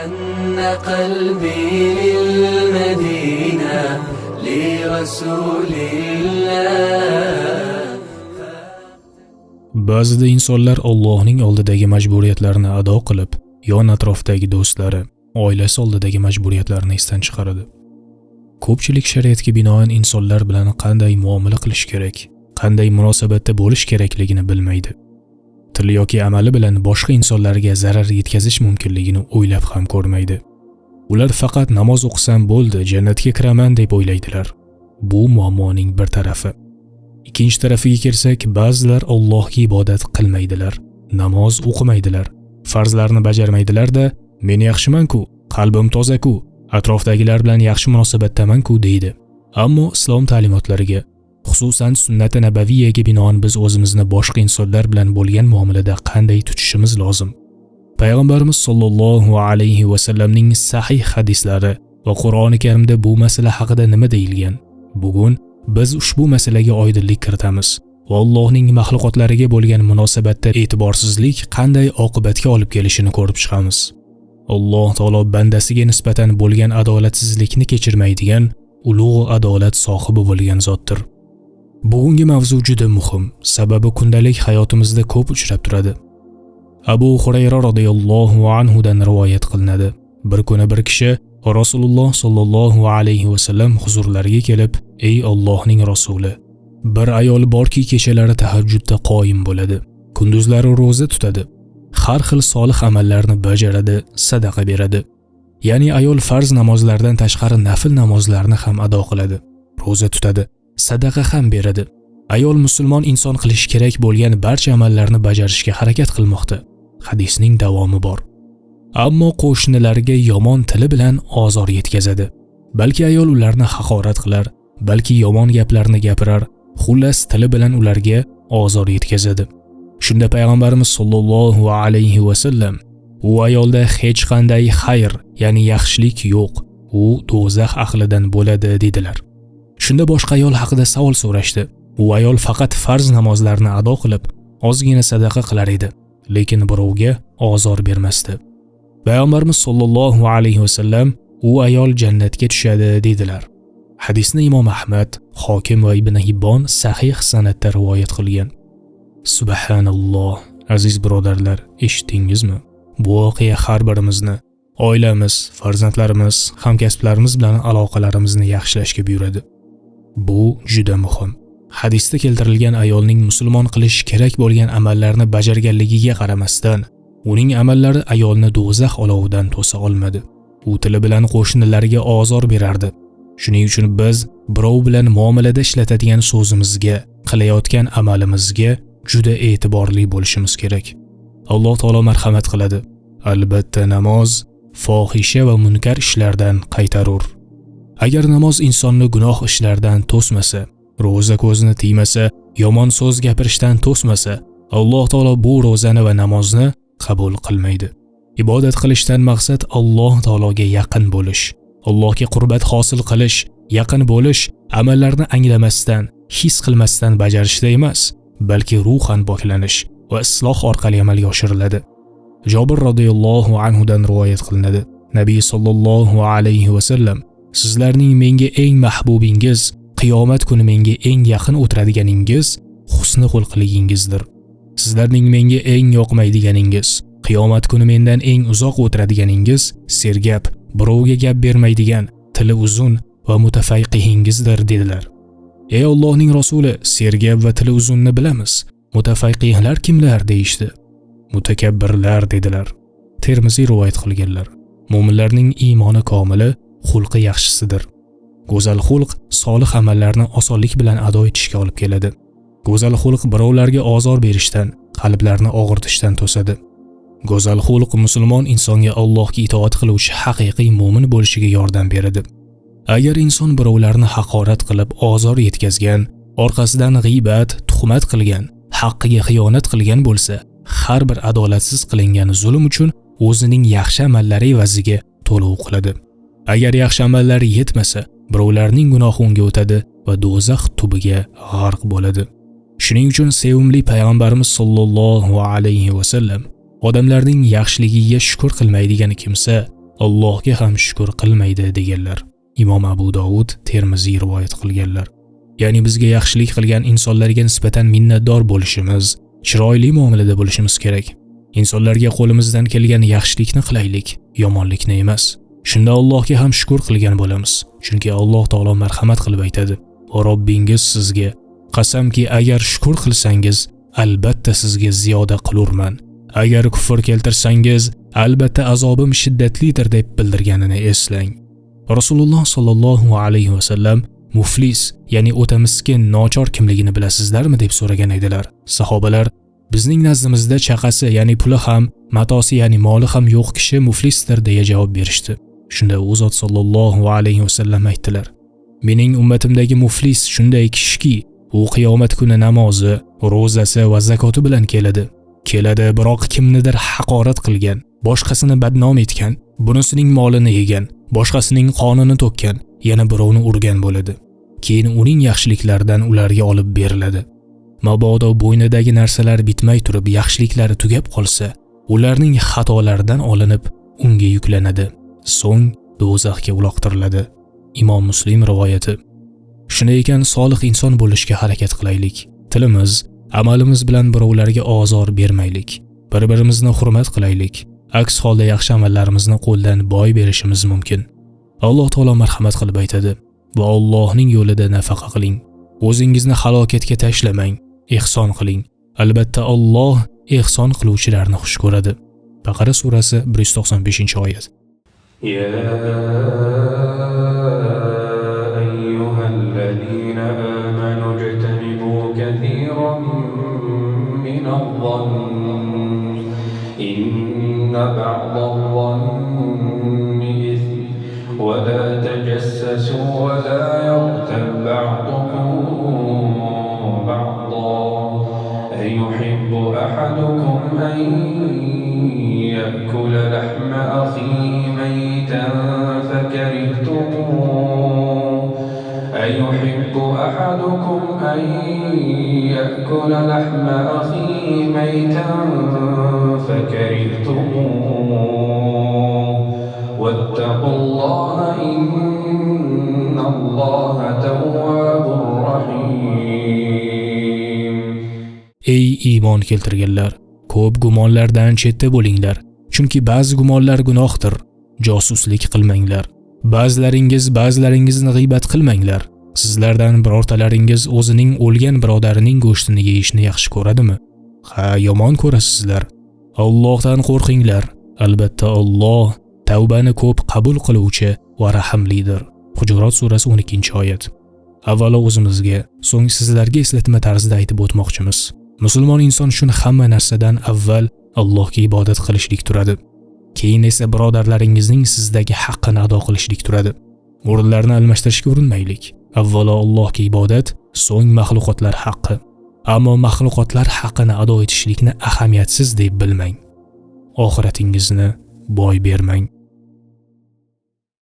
أن قلبي للمدينة لرسول الله. Ba'zida insonlar Allohning oldidagi majburiyatlarini ado qilib, yon atrofdagi do'stlari, oilasi oldidagi majburiyatlarini esdan chiqaradi. Ko'pchilik shariatga binoan insonlar bilan qanday muomala qilish kerak, qanday munosabatda bo'lish kerakligini bilmaydi. Til yoki amali bilan boshqa insonlarga zarar yetkazish mumkinligini o'ylab ham ko'rmaydi. Ular faqat namoz o'qisam bo'ldi, jannatga kiraman deb o'ylaydilar. Bu muammoning bir tarafi. Ikkinchi tarafiga kelsak, ba'zilar Allohga ibodat qilmaydilar, namoz o'qimaydilar, farzlarni bajarmaydilar-da, men yaxshiman-ku, qalbim toza-ku, atrofdagilar bilan yaxshi munosabatdaman-ku deydi. Ammo islom ta'limotlariga, xususan sunnat-i nabaviyyaga binoan biz o'zimizni boshqa insonlar bilan bo'lgan muomalada qanday tutishimiz lozim? Payg'ambarimiz sollallohu alayhi va sallamning sahih hadislari va Qur'oni Karimda bu masala haqida nima deyilgan? Bugun biz ushbu masalaga oydinlik kiritamiz va Allohning maxluqotlariga bo'lgan munosabatda e'tiborsizlik qanday oqibatga olib kelishini ko'rib chiqamiz. Alloh taolo bandasiga nisbatan bo'lgan adolatsizlikni kechirmaydigan ulug' adolat sohibi bo'lgan zotdir. Bugungi mavzu juda muhim, sababi kundalik hayotimizda ko'p uchrab turadi. Abu Hurayra radhiyallohu anhu dan rivoyat qilinadi. Bir kuni bir kishi Rasululloh sollallohu alayhi va sallam huzurlariga kelib, "Ey Allohning rasuli, bir ayol borki kechalari tahajjudda qoyim bo'ladi, kunduzlari roza tutadi, har xil solih amallarni bajaradi, sadaqa beradi. Ya'ni ayol farz namozlardan tashqari nafil namozlarni ham ado qiladi, roza tutadi, sadaqa ham beradi. Ayol musulmon inson qilish kerak bo'lgan barcha amallarni bajarishga harakat qilmoqda." Hadisning davomi bor. Ammo qo'shnilariga yomon tili bilan ozor yetkazadi. Balki ayol ularni haqorat qilar, balki yomon gaplarni gapirar, xullas tili bilan ularga ozor yetkazadi. Shunda payg'ambarimiz sollallohu alayhi va sallam, "U ayolda hech qanday xayr, ya'ni yaxshilik yo'q. U do'zax ahlidan bo'ladi" dedilar. Shunda boshqa ayol haqida savol so'rashdi. U ayol faqat farz namozlarni ado qilib, ozgina sadaqa qilar edi, lekin birovga ozor bermasdi. Payg'ambarimiz sollallohu alayhi va sallam, "U ayol jannatga tushadi" dedilar. Hadisni Imom Ahmad, Hokim va Ibn Hibbon sahih sanadda rivoyat qilgan. Subhanalloh, aziz birodarlar, eshitdingizmi? Bu voqea har birimizni, oilamiz, farzandlarimiz, hamkasblarimiz bilan aloqalarimizni yaxshilashga buyuradi. Bu juda muhim. Hadisda keltirilgan ayolning musulmon qilish kerak bo'lgan amallarni bajarganligiga qaramasdan, uning amallari ayolni do'zax olovidan to'sa olmadi. U tili bilan qo'shnilariga ozor berardi. Shuning uchun biz birov bilan muomalada ishlatadigan so'zimizga, qilayotgan amalimizga juda e'tiborli bo'lishimiz kerak. Alloh taolo marhamat qiladi. Albatta namoz fohisha va munkar ishlardan qaytarur. Agar namoz insonni gunoh ishlardan to'smasa, roza ko'zni tiymasa, yomon so'z gapirishdan to'smasa, Alloh taolo bu ro'zani va namozni qabul qilmaydi. Ibodat qilishdan maqsad Alloh taologa yaqin bo'lish, Allohga qurbat hosil qilish, yaqin bo'lish, amallarni anglamasdan, his qilmasdan bajarishda emas, balki ruhan poklanish va isloh orqali amalga oshiriladi. Jobir radhiyallohu anhu dan rivoyat qilinadi. Nabiy sollallohu alayhi va sallam, "Sizlarning menga eng mahbubingiz, qiyomat kuni menga eng yaqin o'tiradiganingiz husni xulqligingizdir. Sizlarning menga eng yoqmaydiganingiz, qiyomat kuni mendan eng uzoq o'tiradiganingiz sergap, birovga gap bermaydigan, tili uzun va mutafayqihingizdir" dedilar. Ey Allohning rasuli, sergap va tili uzunni bilamiz. Mutafayqihlar kimlar deyishdi? Mutakabbirlar dedilar. Termiziy rivoyat qilganlar. Mo'minlarning iymoni komili xulqi yaxshisidir. Go'zal xulq solih amallarni osonlik bilan ado etishga olib keladi. Go'zal xulq birovlarga ozor berishdan, qalblarni og'irtishdan to'sadi. Go'zal xulq musulmon insonga Allohga itoat qiluvchi haqiqiy mo'min bo'lishiga yordam beradi. Agar inson birovlarni haqorat qilib ozor yetkazgan, orqasidan g'iybat, tuhmat qilgan, haqqiga xiyonat qilgan bo'lsa, har bir adolatsiz qilingan zulm uchun o'zining yaxshi amallari evaziga to'lov qiladi. Agar yaxshi amallari yetmasa, birovlarning gunohi unga o'tadi va do'zax tubiga g'arq bo'ladi. Shuning uchun sevimli payg'ambarimiz sollallohu alayhi va sallam odamlarning yaxshiligiga shukr qilmaydigan kimsa Allohga ham shukr qilmaydi deganlar. Imom Abu Dovud, Termiziy rivoyat qilganlar. Ya'ni bizga yaxshilik qilgan insonlarga nisbatan minnatdor bo'lishimiz, chiroyli muomalada bo'lishimiz kerak. Insonlarga qo'limizdan kelgan yaxshilikni qilaylik, yomonlikni emas. Shunda Allohga ham shukr qilgan bo'lamiz. Chunki Alloh taolo marhamat qilib aytadi: "O Robbingiz sizga qasamki, agar shukr qilsangiz, albatta sizga ziyoda qilurman. Agar kufr keltirsangiz, albatta azobim shiddatlidir" deb bildirganini eslang. Rasululloh sallallohu alayhi va sallam muflis, ya'ni o'ta miskin, nochor kimligini bilasizlarmi deb so'ragan edilar. Sahobalar: "Bizning nazdimizda chaqasi, ya'ni puli ham, matosi, ya'ni moli ham yo'q kishi muflisdir" deya javob berishdi. Shunda u zot sallallohu alayhi va sallam aytdilar: "Mening ummatimdagi muflis shunday kishiki, u qiyomat kuni namozi, ro'zasi va zakoti bilan keladi, biroq kimnidir haqorat qilgan, boshqasini badnom etgan, bunisining molini yegan, boshqasining qonini to'kkan, yana birovni urgan bo'ladi. Keyin uning yaxshiliklaridan ularga olib beriladi. Mabodo bo'ynidagi narsalar bitmay turib yaxshiliklari tugab qolsa, ularning xatolaridan olinib unga yuklanadi. So'ng do'zaxga uloqtiriladi." Imom Muslim rivoyati. Shunday ekan, solih inson bo'lishga harakat qilaylik. Tilimiz, amalimiz bilan birovlarga ozor bermaylik. Bir-birimizni hurmat qilaylik. Aks holda yaxshi amallarimizni qo'ldan boy berishimiz mumkin. Alloh taolo marhamat qilib aytadi: "Va Allohning yo'lida nafaqa qiling. O'zingizni halokatga tashlamang, ihson qiling. Albatta Alloh ihson qiluvchilarni xush ko'radi." Baqara surasi 195-oyat. يا أيها الذين آمنوا اجتنبوا كثيرا من الظن إن بعض الظن إثم ولا تجسسوا ولا يغتب بعضكم بعضا أيحب أحدكم أن يأكل لحم أخيه ميتا فكرهتموه أيحب أحدكم أن يأكل لحم أخيه ميتا فكرهتموه واتقوا الله إن الله تواب رحيم. Ey iymon keltirganlar, ko'p gumonlardan chetda bo'linglar, chunki ba'zi gumonlar gunohdir. Josuslik qilmanglar. Ba'zilaringizni g'iybat qilmanglar. Sizlardan birortalaringiz o'zining o'lgan birodarining go'shtini yeyishni yaxshi ko'radimi? Ha, yomon ko'rasizlar. Allohdan qo'rqinglar. Albatta Alloh tavbani ko'p qabul qiluvchi va rahimlidir. Hujurat surasi 12-oyat. Avvalo o'zimizga, so'ng sizlarga eslatma tarzida aytib o'tmoqchimiz. Musulmon inson shuni hamma narsadan avval Allohga ibodat qilishlik turadi. Keyin esa birodarlaringizning sizdagi haqqini ado qilishlik turadi. O'rinlarni almashtirishga urinmaylik. Avvalo Allohga ibodat, so'ng mahluqotlar haqqi. Ammo mahluqotlar haqqini ado etishlikni ahamiyatsiz deb bilmang. Oxiratingizni boy bermang.